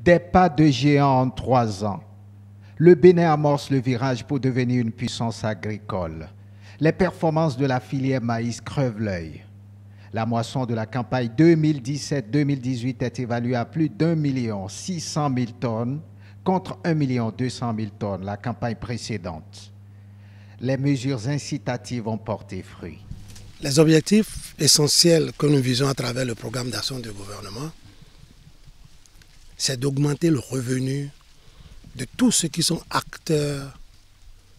Des pas de géant en 3 ans. Le Bénin amorce le virage pour devenir une puissance agricole. Les performances de la filière maïs crevent l'œil. La moisson de la campagne 2017-2018 est évaluée à plus d'1 600 000 tonnes contre 1 200 000 tonnes la campagne précédente. Les mesures incitatives ont porté fruit. Les objectifs essentiels que nous visons à travers le programme d'action du gouvernement, c'est d'augmenter le revenu de tous ceux qui sont acteurs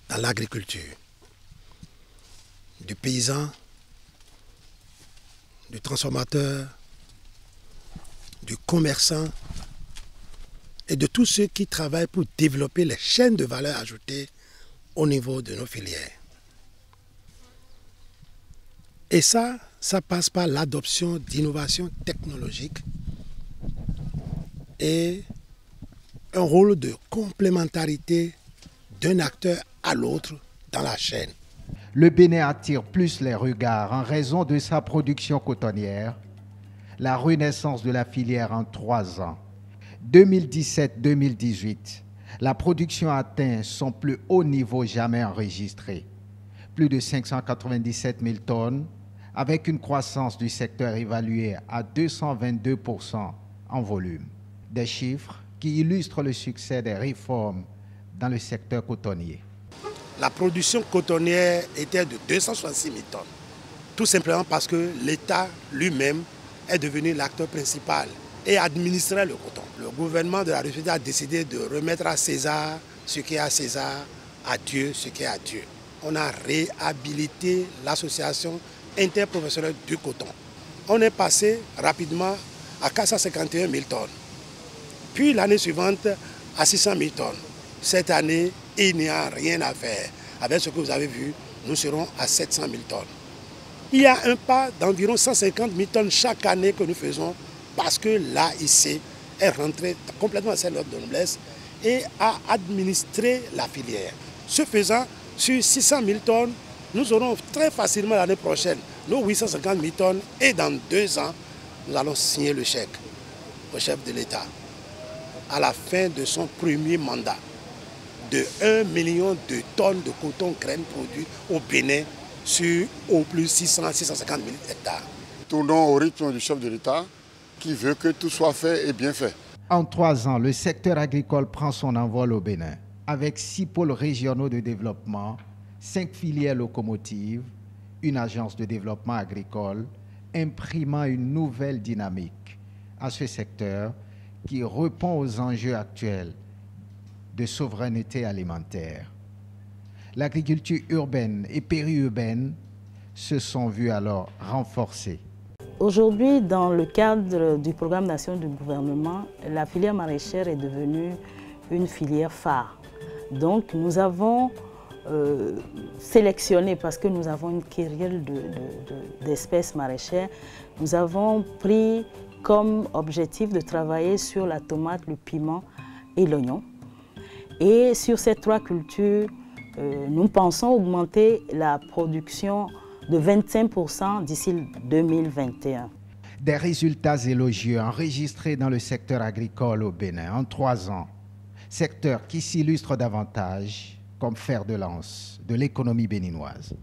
dans l'agriculture, du paysan, du transformateur, du commerçant et de tous ceux qui travaillent pour développer les chaînes de valeur ajoutée au niveau de nos filières. Et ça passe par l'adoption d'innovations technologiques et un rôle de complémentarité d'un acteur à l'autre dans la chaîne. Le Bénin attire plus les regards en raison de sa production cotonnière, la renaissance de la filière en 3 ans. 2017-2018, la production atteint son plus haut niveau jamais enregistré, plus de 597 000 tonnes, avec une croissance du secteur évaluée à 222% en volume. Des chiffres qui illustrent le succès des réformes dans le secteur cotonnier. La production cotonnière était de 266 000 tonnes, tout simplement parce que l'État lui-même est devenu l'acteur principal et administrait le coton. Le gouvernement de la République a décidé de remettre à César ce qui est à César, à Dieu ce qui est à Dieu. On a réhabilité l'association interprofessionnelle du coton. On est passé rapidement à 451 000 tonnes. Puis l'année suivante à 600 000 tonnes. Cette année, il n'y a rien à faire. Avec ce que vous avez vu, nous serons à 700 000 tonnes. Il y a un pas d'environ 150 000 tonnes chaque année que nous faisons parce que l'AIC est rentré complètement à l'ordre de noblesse et a administré la filière. Ce faisant, sur 600 000 tonnes, nous aurons très facilement l'année prochaine nos 850 000 tonnes et dans 2 ans, nous allons signer le chèque au chef de l'État à la fin de son premier mandat de 1 million de tonnes de coton graines produit au Bénin sur au plus 650 000 hectares. Tournons au rythme du chef de l'État qui veut que tout soit fait et bien fait. En 3 ans, le secteur agricole prend son envol au Bénin, avec 6 pôles régionaux de développement, 5 filières locomotives, une agence de développement agricole, imprimant une nouvelle dynamique à ce secteur qui répond aux enjeux actuels de souveraineté alimentaire. L'agriculture urbaine et périurbaine se sont vues alors renforcées. Aujourd'hui, dans le cadre du programme d'action du gouvernement, la filière maraîchère est devenue une filière phare. Donc nous avons sélectionné, parce que nous avons une kyrielle d'espèces maraîchères, nous avons pris comme objectif de travailler sur la tomate, le piment et l'oignon. Et sur ces 3 cultures, nous pensons augmenter la production de 25% d'ici 2021. Des résultats élogieux enregistrés dans le secteur agricole au Bénin en 3 ans, secteur qui s'illustre davantage comme fer de lance de l'économie béninoise.